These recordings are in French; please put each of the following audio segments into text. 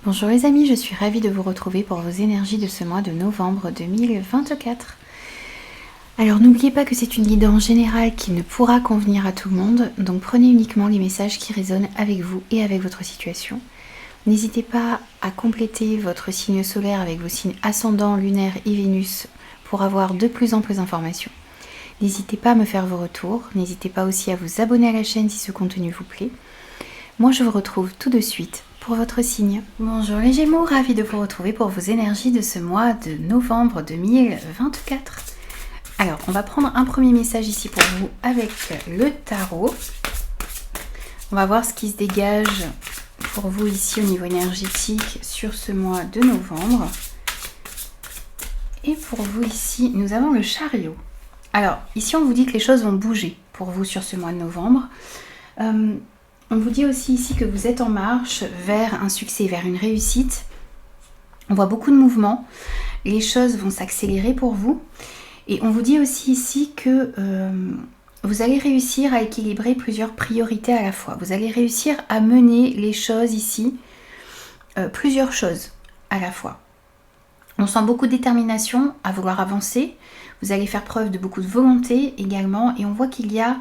Bonjour les amis, je suis ravie de vous retrouver pour vos énergies de ce mois de novembre 2024. Alors n'oubliez pas que c'est une guidance générale qui ne pourra convenir à tout le monde, donc prenez uniquement les messages qui résonnent avec vous et avec votre situation. N'hésitez pas à compléter votre signe solaire avec vos signes ascendant, lunaire et Vénus pour avoir de plus amples informations. N'hésitez pas à me faire vos retours, n'hésitez pas aussi à vous abonner à la chaîne si ce contenu vous plaît. Moi je vous retrouve tout de suite pour votre signe. Bonjour les Gémeaux, ravie de vous retrouver pour vos énergies de ce mois de novembre 2024. Alors, on va prendre un premier message ici pour vous avec le tarot. On va voir ce qui se dégage pour vous ici au niveau énergétique sur ce mois de novembre. Et pour vous ici, nous avons le chariot. Alors, ici on vous dit que les choses vont bouger pour vous sur ce mois de novembre. On vous dit aussi ici que vous êtes en marche vers un succès, vers une réussite. On voit beaucoup de mouvements. Les choses vont s'accélérer pour vous. Et on vous dit aussi ici que vous allez réussir à équilibrer plusieurs priorités à la fois. Vous allez réussir à mener les choses ici, plusieurs choses à la fois. On sent beaucoup de détermination à vouloir avancer. Vous allez faire preuve de beaucoup de volonté également. Et on voit qu'il y a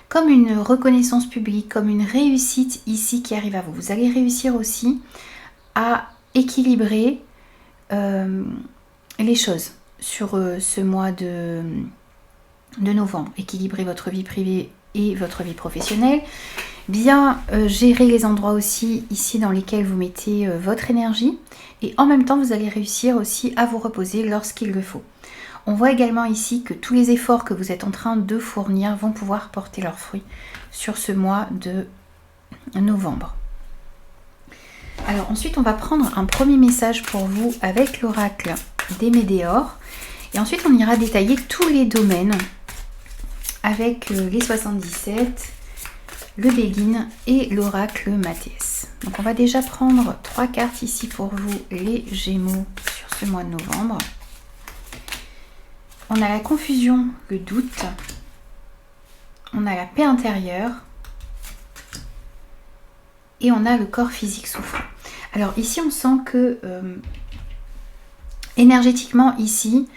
comme une reconnaissance publique, comme une réussite ici qui arrive à vous. Vous allez réussir aussi à équilibrer les choses sur ce mois de novembre. Équilibrer votre vie privée et votre vie professionnelle. Bien gérer les endroits aussi ici dans lesquels vous mettez votre énergie. Et en même temps, vous allez réussir aussi à vous reposer lorsqu'il le faut. On voit également ici que tous les efforts que vous êtes en train de fournir vont pouvoir porter leurs fruits sur ce mois de novembre. Alors ensuite, on va prendre un premier message pour vous avec l'oracle des Médéors. Et ensuite, on ira détailler tous les domaines avec les 77, le Béguine et l'oracle Mathias. Donc on va déjà prendre 3 cartes ici pour vous les Gémeaux sur ce mois de novembre. On a la confusion, le doute, on a la paix intérieure et on a le corps physique souffrant. Alors ici on sent que énergétiquement ici,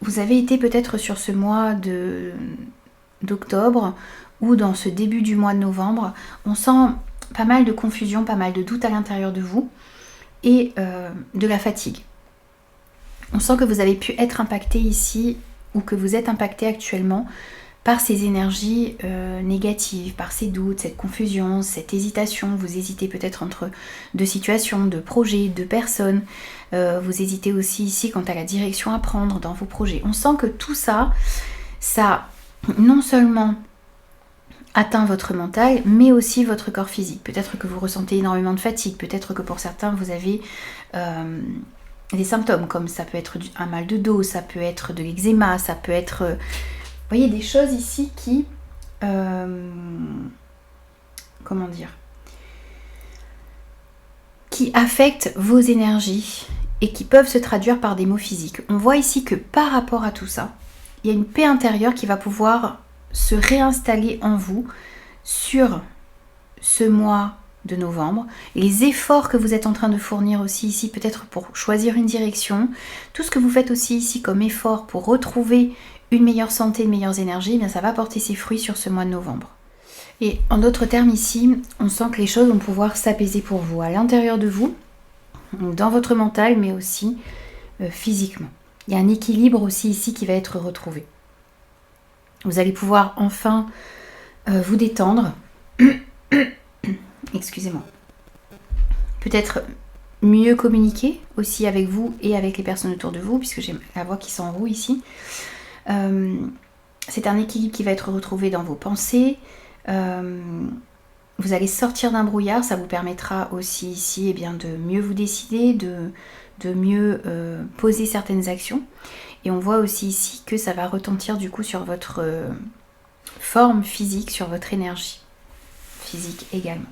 vous avez été peut-être sur ce mois d'octobre ou dans ce début du mois de novembre, on sent pas mal de confusion, pas mal de doute à l'intérieur de vous et de la fatigue. On sent que vous avez pu être impacté ici ou que vous êtes impacté actuellement par ces énergies négatives, par ces doutes, cette confusion, cette hésitation. Vous hésitez peut-être entre deux situations, deux projets, deux personnes. Vous hésitez aussi ici quant à la direction à prendre dans vos projets. On sent que tout ça, ça non seulement atteint votre mental, mais aussi votre corps physique. Peut-être que vous ressentez énormément de fatigue, peut-être que pour certains vous avez des symptômes comme ça peut être un mal de dos, ça peut être de l'eczéma, ça peut être, vous voyez, des choses ici qui, comment dire, qui affectent vos énergies et qui peuvent se traduire par des maux physiques. On voit ici que par rapport à tout ça, il y a une paix intérieure qui va pouvoir se réinstaller en vous sur ce mois de novembre, les efforts que vous êtes en train de fournir aussi ici, peut-être pour choisir une direction, tout ce que vous faites aussi ici comme effort pour retrouver une meilleure santé, de meilleures énergies, eh bien ça va porter ses fruits sur ce mois de novembre. Et en d'autres termes ici, on sent que les choses vont pouvoir s'apaiser pour vous, à l'intérieur de vous, dans votre mental, mais aussi physiquement. Il y a un équilibre aussi ici qui va être retrouvé. Vous allez pouvoir enfin vous détendre. Excusez-moi. Peut-être mieux communiquer aussi avec vous et avec les personnes autour de vous, puisque j'ai la voix qui s'enroue ici. C'est un équilibre qui va être retrouvé dans vos pensées. Vous allez sortir d'un brouillard, ça vous permettra aussi ici eh bien, de mieux vous décider, de mieux poser certaines actions. Et on voit aussi ici que ça va retentir du coup sur votre forme physique, sur votre énergie physique également.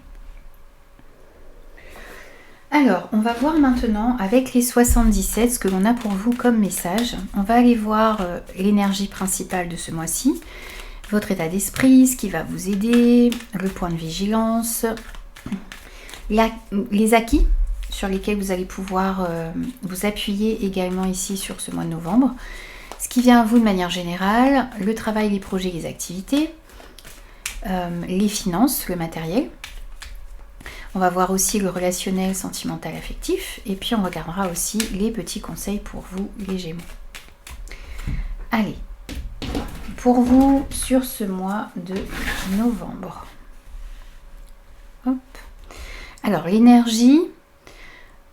Alors, on va voir maintenant avec les 77 ce que l'on a pour vous comme message. On va aller voir l'énergie principale de ce mois-ci, votre état d'esprit, ce qui va vous aider, le point de vigilance, Les acquis sur lesquels vous allez pouvoir vous appuyer également ici sur ce mois de novembre. Ce qui vient à vous de manière générale, le travail, les projets, les activités, les finances, le matériel. On va voir aussi le relationnel, sentimental, affectif. Et puis on regardera aussi les petits conseils pour vous, les Gémeaux. Allez, pour vous sur ce mois de novembre. Hop. Alors, l'énergie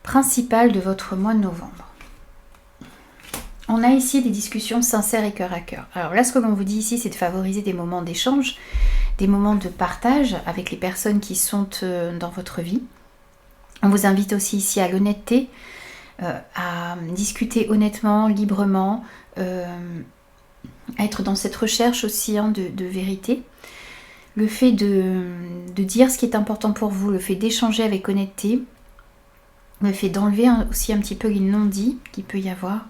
principale de votre mois de novembre. On a ici des discussions sincères et cœur à cœur. Alors là, ce que l'on vous dit ici, c'est de favoriser des moments d'échange, des moments de partage avec les personnes qui sont dans votre vie. On vous invite aussi ici à l'honnêteté, à discuter honnêtement, librement, à être dans cette recherche aussi de vérité. Le fait de dire ce qui est important pour vous, le fait d'échanger avec honnêteté, le fait d'enlever aussi un petit peu les non-dits qu'il peut y avoir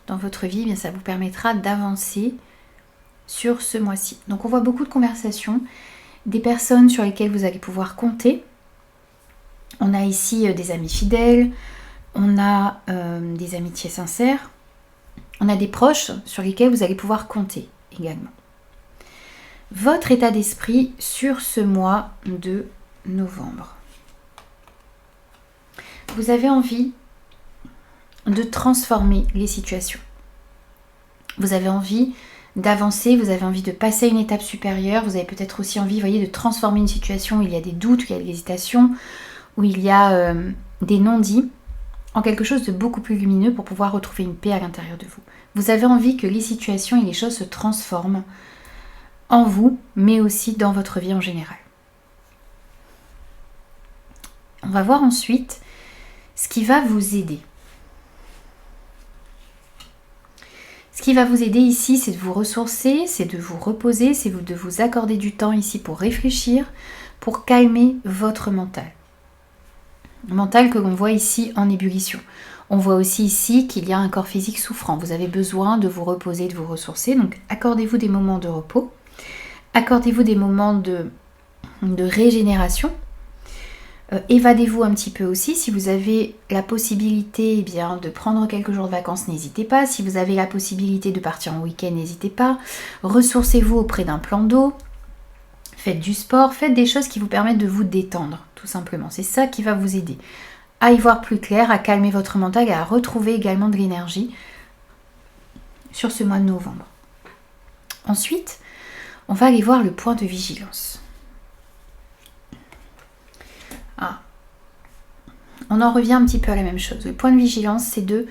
dans votre vie, eh bien ça vous permettra d'avancer sur ce mois-ci. Donc on voit beaucoup de conversations, des personnes sur lesquelles vous allez pouvoir compter. On a ici des amis fidèles, on a des amitiés sincères, on a des proches sur lesquels vous allez pouvoir compter également. Votre état d'esprit sur ce mois de novembre. Vous avez envie de transformer les situations. Vous avez envie d'avancer, vous avez envie de passer à une étape supérieure, vous avez peut-être aussi envie, voyez, de transformer une situation où il y a des doutes, où il y a de l'hésitation, où il y a des non-dits, en quelque chose de beaucoup plus lumineux pour pouvoir retrouver une paix à l'intérieur de vous. Vous avez envie que les situations et les choses se transforment en vous, mais aussi dans votre vie en général. On va voir ensuite ce qui va vous aider. Ce qui va vous aider ici, c'est de vous ressourcer, c'est de vous reposer, c'est de vous accorder du temps ici pour réfléchir, pour calmer votre mental. Le mental que l'on voit ici en ébullition. On voit aussi ici qu'il y a un corps physique souffrant. Vous avez besoin de vous reposer, de vous ressourcer. Donc accordez-vous des moments de repos. Accordez-vous des moments de régénération. Évadez-vous un petit peu aussi. Si vous avez la possibilité de prendre quelques jours de vacances, n'hésitez pas. Si vous avez la possibilité de partir en week-end, n'hésitez pas. Ressourcez-vous auprès d'un plan d'eau. Faites du sport. Faites des choses qui vous permettent de vous détendre, tout simplement. C'est ça qui va vous aider à y voir plus clair, à calmer votre mental et à retrouver également de l'énergie sur ce mois de novembre. Ensuite, on va aller voir le point de vigilance. On en revient un petit peu à la même chose. Le point de vigilance, c'est de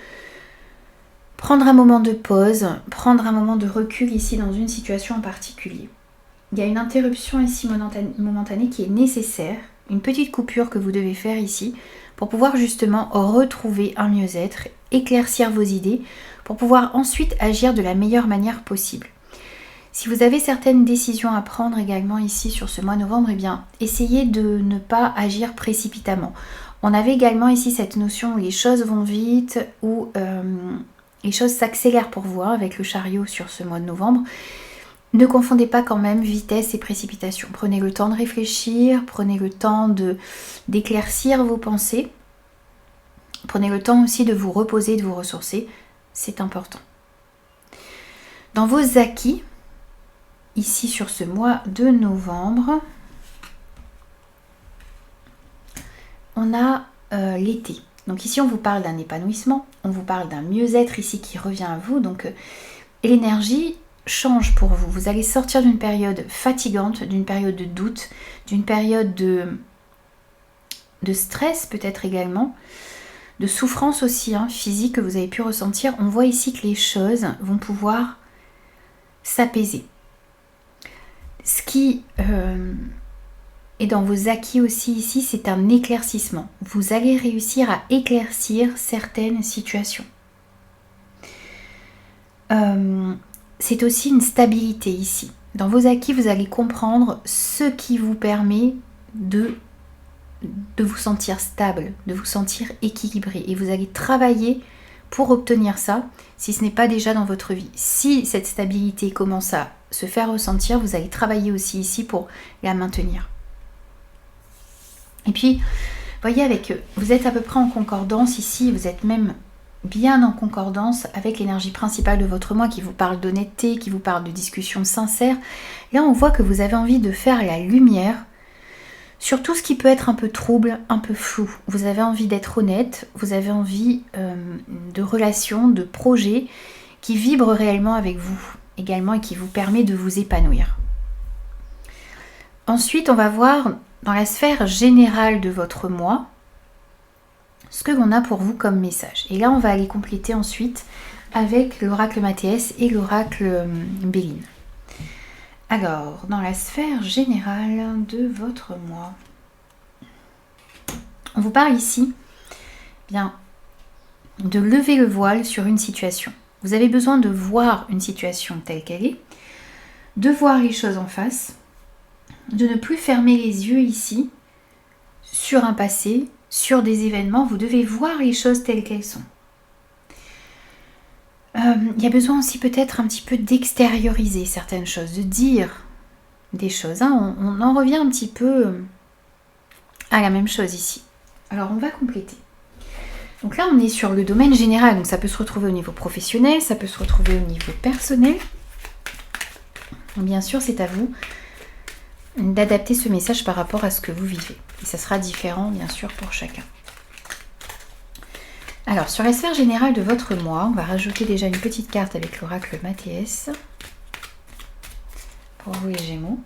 prendre un moment de pause, prendre un moment de recul ici dans une situation en particulier. Il y a une interruption ici momentanée qui est nécessaire, une petite coupure que vous devez faire ici pour pouvoir justement retrouver un mieux-être, éclaircir vos idées, pour pouvoir ensuite agir de la meilleure manière possible. Si vous avez certaines décisions à prendre également ici sur ce mois de novembre, eh bien, essayez de ne pas agir précipitamment. On avait également ici cette notion où les choses vont vite, où les choses s'accélèrent pour vous avec le chariot sur ce mois de novembre. Ne confondez pas quand même vitesse et précipitation. Prenez le temps de réfléchir, prenez le temps d'éclaircir vos pensées. Prenez le temps aussi de vous reposer, de vous ressourcer. C'est important. Dans vos acquis, ici sur ce mois de novembre, on a l'été. Donc ici on vous parle d'un épanouissement, on vous parle d'un mieux-être ici qui revient à vous. Donc l'énergie change pour vous. Vous allez sortir d'une période fatigante, d'une période de doute, d'une période de stress peut-être également, de souffrance aussi physique que vous avez pu ressentir. On voit ici que les choses vont pouvoir s'apaiser. Ce qui est dans vos acquis aussi ici, c'est un éclaircissement. Vous allez réussir à éclaircir certaines situations. C'est aussi une stabilité ici. Dans vos acquis, vous allez comprendre ce qui vous permet de vous sentir stable, de vous sentir équilibré. Et vous allez travailler pour obtenir ça, si ce n'est pas déjà dans votre vie. Si cette stabilité commence à se faire ressentir, vous allez travailler aussi ici pour la maintenir. Et puis, voyez, avec eux, vous êtes à peu près en concordance ici, vous êtes même bien en concordance avec l'énergie principale de votre moi qui vous parle d'honnêteté, qui vous parle de discussion sincère. Là, on voit que vous avez envie de faire la lumière sur tout ce qui peut être un peu trouble, un peu flou. Vous avez envie d'être honnête, vous avez envie de relations, de projets qui vibrent réellement avec vous également et qui vous permet de vous épanouir. Ensuite, on va voir dans la sphère générale de votre moi ce que l'on a pour vous comme message. Et là, on va aller compléter ensuite avec l'oracle Mathias et l'oracle Béline. Alors, dans la sphère générale de votre moi, on vous parle ici bien, de lever le voile sur une situation. Vous avez besoin de voir une situation telle qu'elle est, de voir les choses en face, de ne plus fermer les yeux ici sur un passé, sur des événements. Vous devez voir les choses telles qu'elles sont. Il y a besoin aussi peut-être un petit peu d'extérioriser certaines choses, de dire des choses. On en revient un petit peu à la même chose ici. Alors on va compléter. Donc là on est sur le domaine général, donc ça peut se retrouver au niveau professionnel, ça peut se retrouver au niveau personnel. Bien sûr c'est à vous d'adapter ce message par rapport à ce que vous vivez. Et ça sera différent bien sûr pour chacun. Alors, sur la sphère générale de votre moi, on va rajouter déjà une petite carte avec l'oracle Mathias. Pour vous les Gémeaux.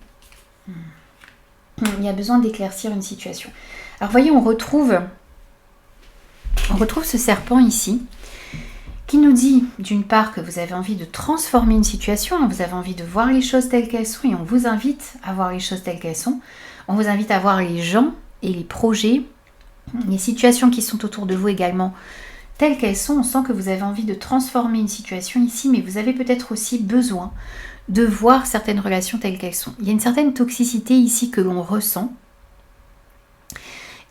Il y a besoin d'éclaircir une situation. Alors, voyez, on retrouve ce serpent ici, qui nous dit, d'une part, que vous avez envie de transformer une situation, vous avez envie de voir les choses telles qu'elles sont, et on vous invite à voir les choses telles qu'elles sont. On vous invite à voir les gens et les projets, les situations qui sont autour de vous également, telles qu'elles sont. On sent que vous avez envie de transformer une situation ici, mais vous avez peut-être aussi besoin de voir certaines relations telles qu'elles sont. Il y a une certaine toxicité ici que l'on ressent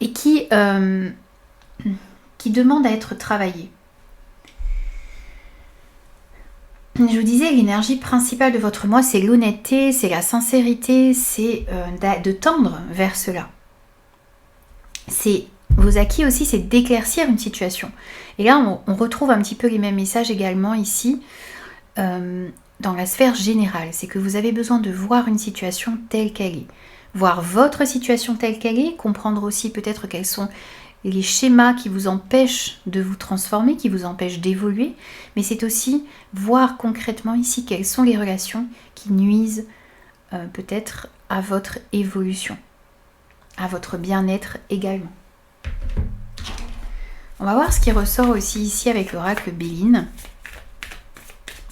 et qui demande à être travaillée. Je vous disais, l'énergie principale de votre moi, c'est l'honnêteté, c'est la sincérité, c'est de tendre vers cela. C'est vos acquis aussi, c'est d'éclaircir une situation. Et là, on retrouve un petit peu les mêmes messages également ici, dans la sphère générale. C'est que vous avez besoin de voir une situation telle qu'elle est. Voir votre situation telle qu'elle est, comprendre aussi peut-être quels sont les schémas qui vous empêchent de vous transformer, qui vous empêchent d'évoluer. Mais c'est aussi voir concrètement ici quelles sont les relations qui nuisent peut-être à votre évolution, à votre bien-être également. On va voir ce qui ressort aussi ici avec l'oracle Béline.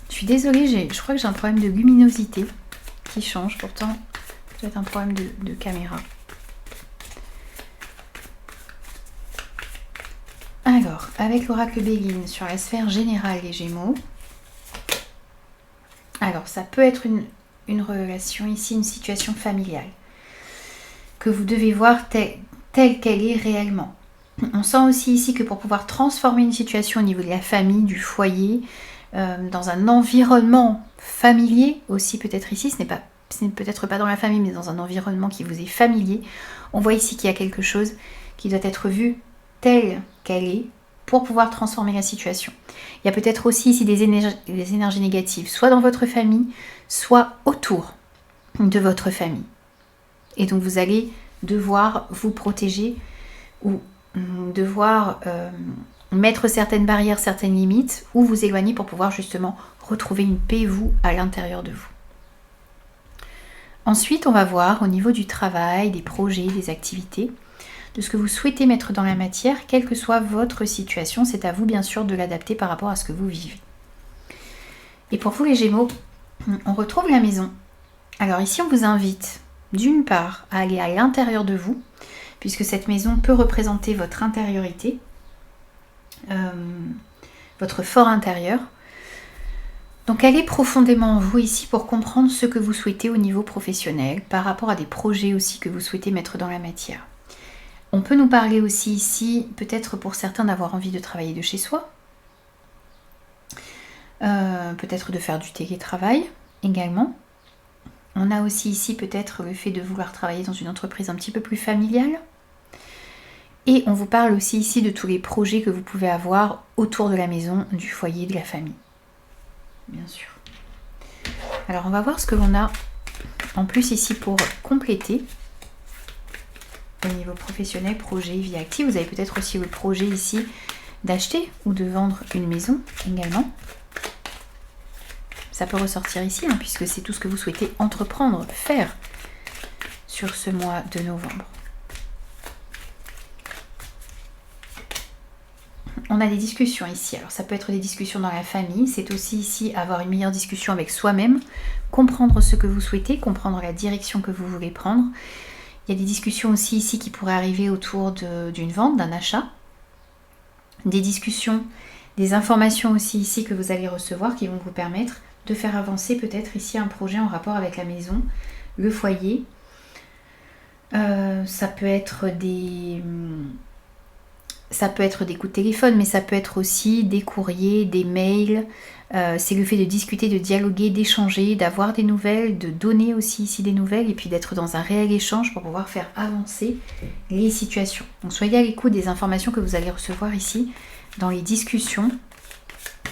Je suis désolée, je crois que j'ai un problème de luminosité qui change. Pourtant, ça doit être un problème de caméra. Alors, avec l'oracle Béline sur la sphère générale des Gémeaux. Alors, ça peut être une relation ici, une situation familiale que vous devez voir telle qu'elle est réellement. On sent aussi ici que pour pouvoir transformer une situation au niveau de la famille, du foyer, dans un environnement familier aussi peut-être ici, ce n'est peut-être pas dans la famille mais dans un environnement qui vous est familier, on voit ici qu'il y a quelque chose qui doit être vu telle qu'elle est pour pouvoir transformer la situation. Il y a peut-être aussi ici des énergies négatives, soit dans votre famille, soit autour de votre famille. Et donc vous allez devoir vous protéger ou devoir mettre certaines barrières, certaines limites ou vous éloigner pour pouvoir justement retrouver une paix, vous, à l'intérieur de vous. Ensuite, on va voir au niveau du travail, des projets, des activités, de ce que vous souhaitez mettre dans la matière, quelle que soit votre situation. C'est à vous, bien sûr, de l'adapter par rapport à ce que vous vivez. Et pour vous, les Gémeaux, on retrouve la maison. Alors ici, on vous invite, d'une part, à aller à l'intérieur de vous, puisque cette maison peut représenter votre intériorité, votre fort intérieur. Donc allez profondément en vous ici pour comprendre ce que vous souhaitez au niveau professionnel, par rapport à des projets aussi que vous souhaitez mettre dans la matière. On peut nous parler aussi ici, peut-être pour certains, d'avoir envie de travailler de chez soi, peut-être de faire du télétravail également. On a aussi ici peut-être le fait de vouloir travailler dans une entreprise un petit peu plus familiale. Et on vous parle aussi ici de tous les projets que vous pouvez avoir autour de la maison, du foyer, de la famille. Bien sûr. Alors on va voir ce que l'on a en plus ici pour compléter. Au niveau professionnel, projet, vie active, vous avez peut-être aussi le projet ici d'acheter ou de vendre une maison également. Ça peut ressortir ici, hein, puisque c'est tout ce que vous souhaitez entreprendre, faire sur ce mois de novembre. On a des discussions ici. Alors ça peut être des discussions dans la famille, c'est aussi ici avoir une meilleure discussion avec soi-même, comprendre ce que vous souhaitez, comprendre la direction que vous voulez prendre. Il y a des discussions aussi ici qui pourraient arriver autour d'une vente, d'un achat. Des discussions, des informations aussi ici que vous allez recevoir qui vont vous permettre de faire avancer peut-être ici un projet en rapport avec la maison, le foyer. Ça peut être des coups de téléphone, mais ça peut être aussi des courriers, des mails. C'est le fait de discuter, de dialoguer, d'échanger, d'avoir des nouvelles, de donner aussi ici des nouvelles et puis d'être dans un réel échange pour pouvoir faire avancer les situations. Donc soyez à l'écoute des informations que vous allez recevoir ici dans les discussions,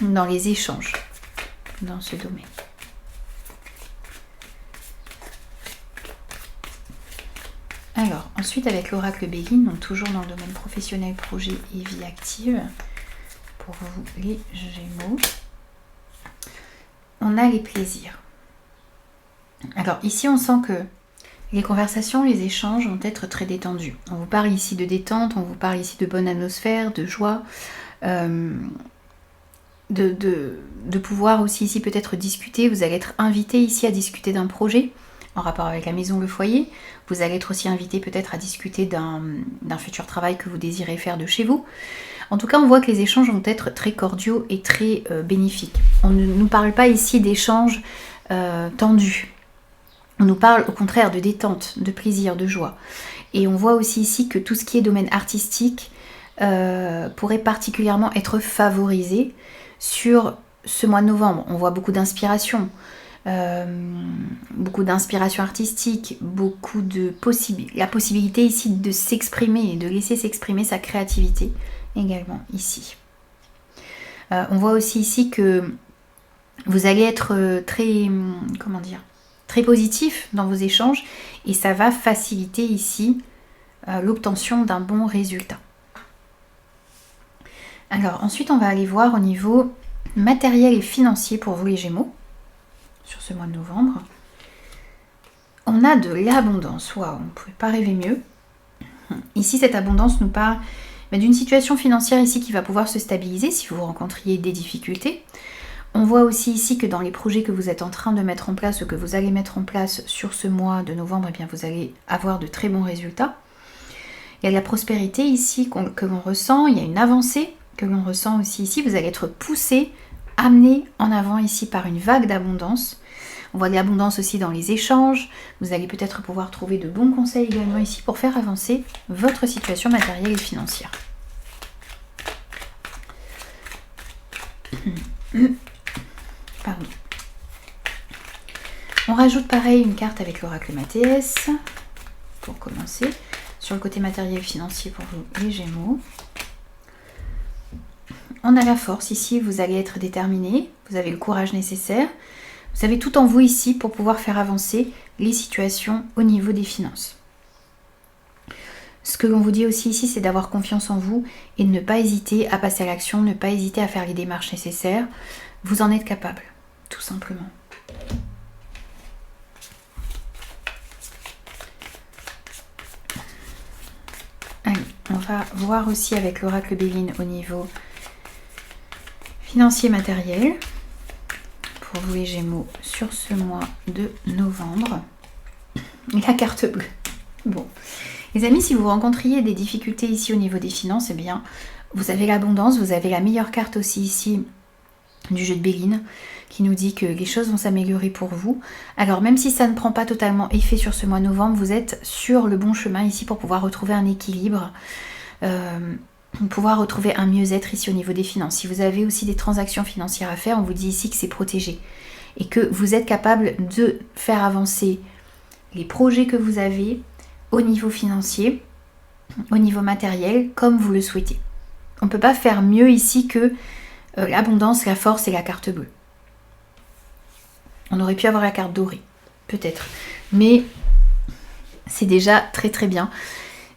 dans les échanges dans ce domaine. Alors, ensuite avec l'oracle Béline, donc toujours dans le domaine professionnel, projet et vie active, pour vous les Gémeaux, on a les plaisirs. Alors ici, on sent que les conversations, les échanges vont être très détendus. On vous parle ici de détente, on vous parle ici de bonne atmosphère, de joie, de pouvoir aussi ici peut-être discuter. Vous allez être invité ici à discuter d'un projet en rapport avec la maison, le foyer. Vous allez être aussi invité peut-être à discuter d'un futur travail que vous désirez faire de chez vous. En tout cas, on voit que les échanges vont être très cordiaux et très bénéfiques. On ne nous parle pas ici d'échanges tendus. On nous parle au contraire de détente, de plaisir, de joie. Et on voit aussi ici que tout ce qui est domaine artistique pourrait particulièrement être favorisé sur ce mois de novembre. On voit beaucoup d'inspiration. Beaucoup d'inspiration artistique, beaucoup de la possibilité ici de s'exprimer et de laisser s'exprimer sa créativité également ici. On voit aussi ici que vous allez être très positif dans vos échanges et ça va faciliter ici l'obtention d'un bon résultat. Alors ensuite on va aller voir au niveau matériel et financier pour vous les Gémeaux. Sur ce mois de novembre, on a de l'abondance. Waouh, on ne pouvait pas rêver mieux. Ici, cette abondance nous parle d'une situation financière ici qui va pouvoir se stabiliser si vous rencontriez des difficultés. On voit aussi ici que dans les projets que vous êtes en train de mettre en place, ou que vous allez mettre en place sur ce mois de novembre, eh bien, vous allez avoir de très bons résultats. Il y a de la prospérité ici que l'on ressent, il y a une avancée que l'on ressent aussi ici. Vous allez être poussé, amené en avant ici par une vague d'abondance. On voit de l'abondance aussi dans les échanges. Vous allez peut-être pouvoir trouver de bons conseils également ici pour faire avancer votre situation matérielle et financière. Pardon. On rajoute pareil une carte avec l'oracle Mathéès pour commencer. Sur le côté matériel et financier pour vous les Gémeaux. On a la force ici, vous allez être déterminé, vous avez le courage nécessaire. Vous avez tout en vous ici pour pouvoir faire avancer les situations au niveau des finances. Ce que l'on vous dit aussi ici, c'est d'avoir confiance en vous et de ne pas hésiter à passer à l'action, ne pas hésiter à faire les démarches nécessaires. Vous en êtes capable, tout simplement. Allez, on va voir aussi avec l'oracle Béline au niveau financier matériel pour vous les Gémeaux sur ce mois de novembre. La carte bleue. Bon, les amis, si vous rencontriez des difficultés ici au niveau des finances, eh bien, vous avez l'abondance, vous avez la meilleure carte aussi ici du jeu de Béline qui nous dit que les choses vont s'améliorer pour vous. Alors même si ça ne prend pas totalement effet sur ce mois de novembre, vous êtes sur le bon chemin ici pour pouvoir retrouver un équilibre, pouvoir retrouver un mieux-être ici au niveau des finances. Si vous avez aussi des transactions financières à faire, on vous dit ici que c'est protégé et que vous êtes capable de faire avancer les projets que vous avez au niveau financier au niveau matériel comme vous le souhaitez. On ne peut pas faire mieux ici que l'abondance, la force et la carte bleue. On aurait pu avoir la carte dorée, peut-être. Mais c'est déjà très très bien.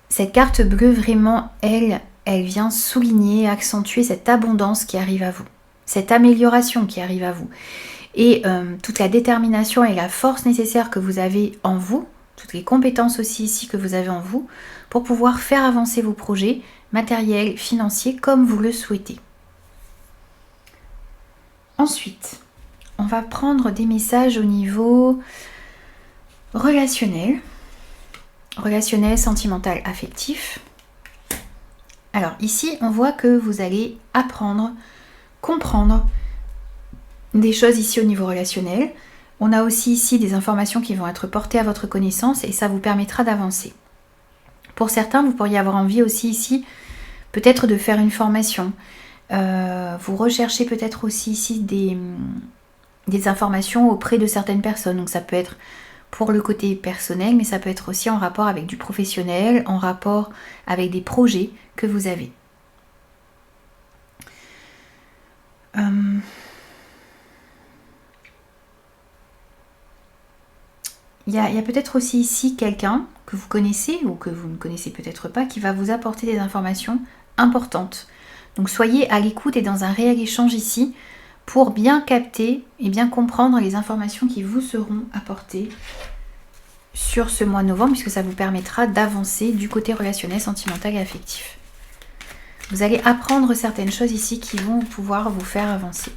Cette carte bleue, vraiment, elle vient souligner, accentuer cette abondance qui arrive à vous. Cette amélioration qui arrive à vous. Et toute la détermination et la force nécessaire que vous avez en vous, toutes les compétences aussi ici que vous avez en vous, pour pouvoir faire avancer vos projets matériels, financiers, comme vous le souhaitez. Ensuite, on va prendre des messages au niveau relationnel, sentimental, affectif. Alors ici, on voit que vous allez apprendre, comprendre des choses ici au niveau relationnel. On a aussi ici des informations qui vont être portées à votre connaissance et ça vous permettra d'avancer. Pour certains, vous pourriez avoir envie aussi ici peut-être de faire une formation. Vous recherchez peut-être aussi ici des informations auprès de certaines personnes. Donc ça peut être pour le côté personnel, mais ça peut être aussi en rapport avec du professionnel, en rapport avec des projets que vous avez. Il y a peut-être aussi ici quelqu'un que vous connaissez ou que vous ne connaissez peut-être pas qui va vous apporter des informations importantes. Donc soyez à l'écoute et dans un réel échange ici pour bien capter et bien comprendre les informations qui vous seront apportées sur ce mois de novembre, puisque ça vous permettra d'avancer du côté relationnel, sentimental et affectif. Vous allez apprendre certaines choses ici qui vont pouvoir vous faire avancer.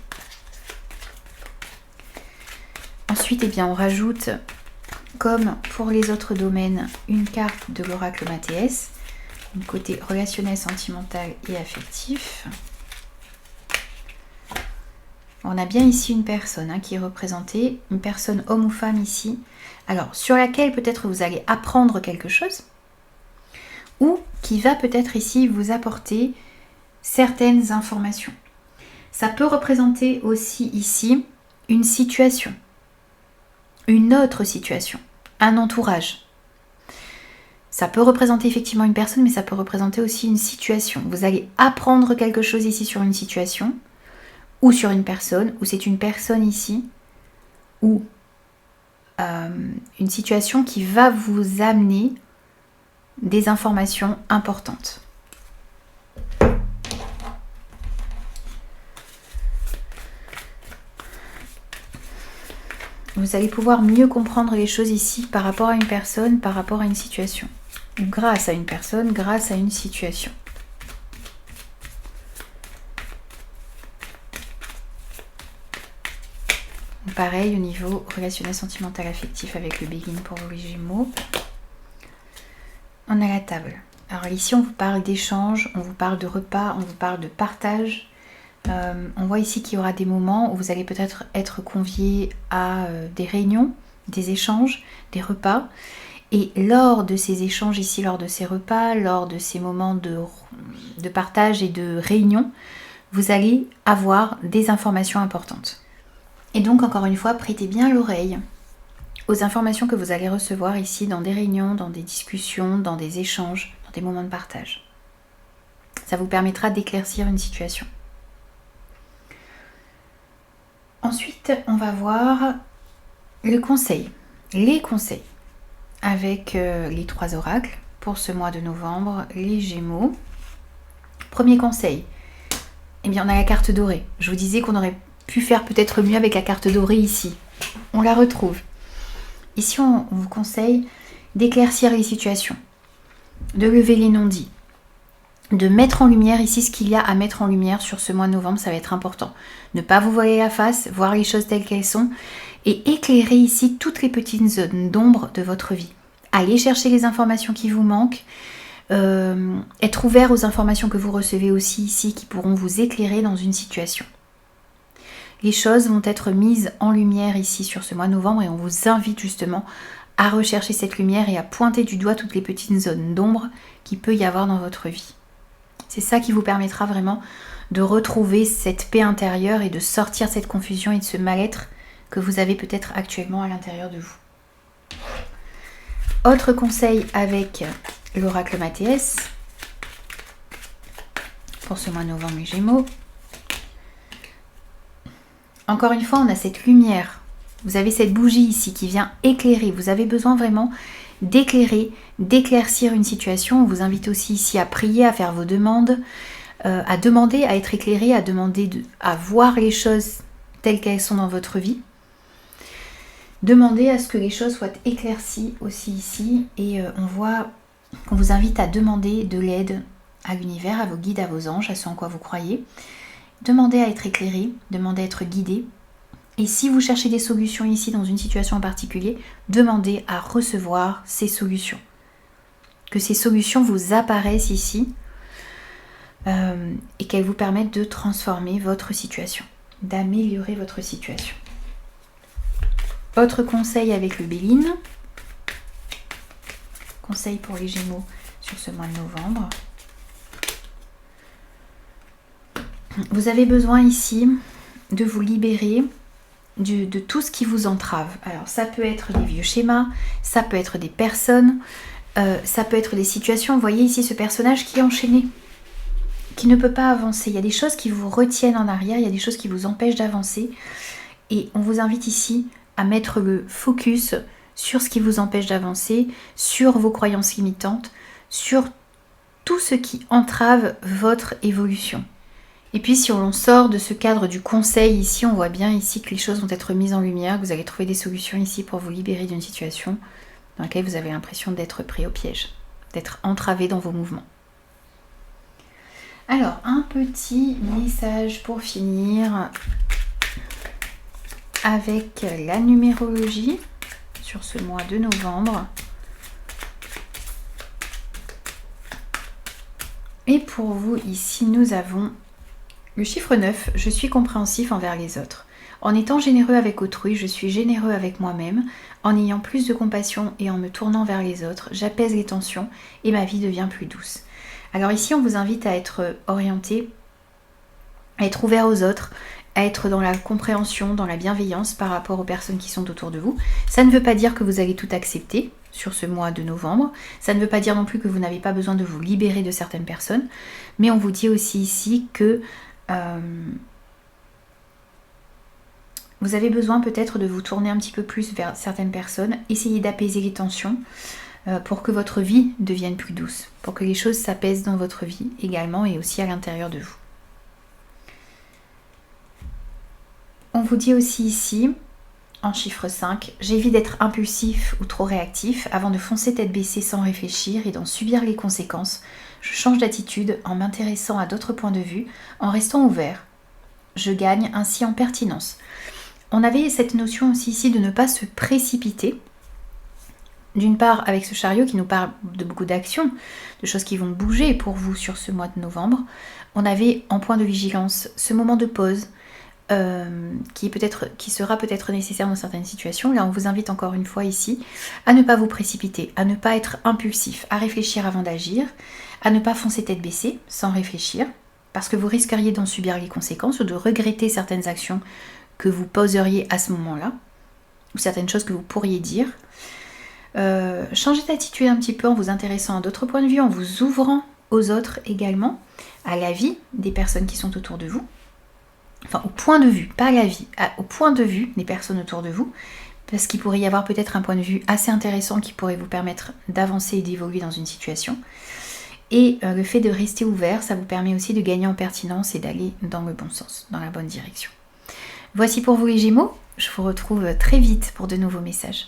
Ensuite, on rajoute, comme pour les autres domaines, une carte de l'oracle Mathéès, du côté relationnel, sentimental et affectif. On a bien ici une personne qui est représentée, une personne homme ou femme ici, alors sur laquelle peut-être vous allez apprendre quelque chose, ou qui va peut-être ici vous apporter certaines informations. Ça peut représenter aussi ici une situation, une autre situation, un entourage. Ça peut représenter effectivement une personne, mais ça peut représenter aussi une situation. Vous allez apprendre quelque chose ici sur une situation, ou sur une personne, ou c'est une personne ici, ou une situation qui va vous amener des informations importantes. Vous allez pouvoir mieux comprendre les choses ici par rapport à une personne, par rapport à une situation. Ou grâce à une personne, grâce à une situation. Pareil au niveau relationnel, sentimental, affectif avec le Begin pour les Gémeaux. On a la table. Alors ici, on vous parle d'échange, on vous parle de repas, on vous parle de partage. On voit ici qu'il y aura des moments où vous allez peut-être être conviés à des réunions, des échanges, des repas. Et lors de ces échanges ici, lors de ces repas, lors de ces moments de partage et de réunion, vous allez avoir des informations importantes. Et donc, encore une fois, prêtez bien l'oreille aux informations que vous allez recevoir ici dans des réunions, dans des discussions, dans des échanges, dans des moments de partage. Ça vous permettra d'éclaircir une situation. Ensuite, on va voir le conseil, les conseils avec les 3 oracles pour ce mois de novembre, les Gémeaux. Premier conseil, on a la carte dorée. Je vous disais qu'on aurait pu faire peut-être mieux avec la carte dorée ici. On la retrouve. Ici, on vous conseille d'éclaircir les situations, de lever les non-dits, de mettre en lumière ici ce qu'il y a à mettre en lumière sur ce mois de novembre, ça va être important. Ne pas vous voiler la face, voir les choses telles qu'elles sont et éclairer ici toutes les petites zones d'ombre de votre vie. Allez chercher les informations qui vous manquent, être ouvert aux informations que vous recevez aussi ici qui pourront vous éclairer dans une situation. Les choses vont être mises en lumière ici sur ce mois de novembre et on vous invite justement à rechercher cette lumière et à pointer du doigt toutes les petites zones d'ombre qu'il peut y avoir dans votre vie. C'est ça qui vous permettra vraiment de retrouver cette paix intérieure et de sortir de cette confusion et de ce mal-être que vous avez peut-être actuellement à l'intérieur de vous. Autre conseil avec l'oracle Mathéès pour ce mois de novembre les Gémeaux. Encore une fois, on a cette lumière. Vous avez cette bougie ici qui vient éclairer. Vous avez besoin vraiment d'éclairer, d'éclaircir une situation. On vous invite aussi ici à prier, à faire vos demandes, à demander, à être éclairé, à demander à voir les choses telles qu'elles sont dans votre vie. Demandez à ce que les choses soient éclaircies aussi ici. Et on voit qu'on vous invite à demander de l'aide à l'univers, à vos guides, à vos anges, à ce en quoi vous croyez. Demandez à être éclairé, demandez à être guidé. Et si vous cherchez des solutions ici dans une situation en particulier, demandez à recevoir ces solutions. Que ces solutions vous apparaissent ici et qu'elles vous permettent de transformer votre situation, d'améliorer votre situation. Autre conseil avec le Béline. Conseil pour les Gémeaux sur ce mois de novembre. Vous avez besoin ici de vous libérer de tout ce qui vous entrave. Alors ça peut être des vieux schémas, ça peut être des personnes, ça peut être des situations. Vous voyez ici ce personnage qui est enchaîné, qui ne peut pas avancer. Il y a des choses qui vous retiennent en arrière, il y a des choses qui vous empêchent d'avancer. Et on vous invite ici à mettre le focus sur ce qui vous empêche d'avancer, sur vos croyances limitantes, sur tout ce qui entrave votre évolution. Et puis si on sort de ce cadre du conseil ici, on voit bien ici que les choses vont être mises en lumière, que vous allez trouver des solutions ici pour vous libérer d'une situation dans laquelle vous avez l'impression d'être pris au piège, d'être entravé dans vos mouvements. Alors, un petit message pour finir avec la numérologie sur ce mois de novembre. Et pour vous, ici, nous avons le chiffre 9, je suis compréhensif envers les autres. En étant généreux avec autrui, je suis généreux avec moi-même. En ayant plus de compassion et en me tournant vers les autres, j'apaise les tensions et ma vie devient plus douce. Alors ici, on vous invite à être orienté, à être ouvert aux autres, à être dans la compréhension, dans la bienveillance par rapport aux personnes qui sont autour de vous. Ça ne veut pas dire que vous allez tout accepter sur ce mois de novembre. Ça ne veut pas dire non plus que vous n'avez pas besoin de vous libérer de certaines personnes. Mais on vous dit aussi ici que vous avez besoin peut-être de vous tourner un petit peu plus vers certaines personnes, essayer d'apaiser les tensions pour que votre vie devienne plus douce, pour que les choses s'apaisent dans votre vie également et aussi à l'intérieur de vous. On vous dit aussi ici, en chiffre 5, j'évite d'être impulsif ou trop réactif avant de foncer tête baissée sans réfléchir et d'en subir les conséquences. Je change d'attitude en m'intéressant à d'autres points de vue, en restant ouvert. Je gagne ainsi en pertinence. On avait cette notion aussi ici de ne pas se précipiter. D'une part, avec ce chariot qui nous parle de beaucoup d'actions, de choses qui vont bouger pour vous sur ce mois de novembre. On avait en point de vigilance ce moment de pause qui sera peut-être nécessaire dans certaines situations. Là, on vous invite encore une fois ici à ne pas vous précipiter, à ne pas être impulsif, à réfléchir avant d'agir, à ne pas foncer tête baissée sans réfléchir, parce que vous risqueriez d'en subir les conséquences ou de regretter certaines actions que vous poseriez à ce moment-là, ou certaines choses que vous pourriez dire. Changez d'attitude un petit peu en vous intéressant à d'autres points de vue, en vous ouvrant aux autres également, à la vie des personnes qui sont autour de vous. Enfin, au point de vue, pas à la vie, au point de vue des personnes autour de vous, parce qu'il pourrait y avoir peut-être un point de vue assez intéressant qui pourrait vous permettre d'avancer et d'évoluer dans une situation. Et le fait de rester ouvert, ça vous permet aussi de gagner en pertinence et d'aller dans le bon sens, dans la bonne direction. Voici pour vous les Gémeaux, je vous retrouve très vite pour de nouveaux messages.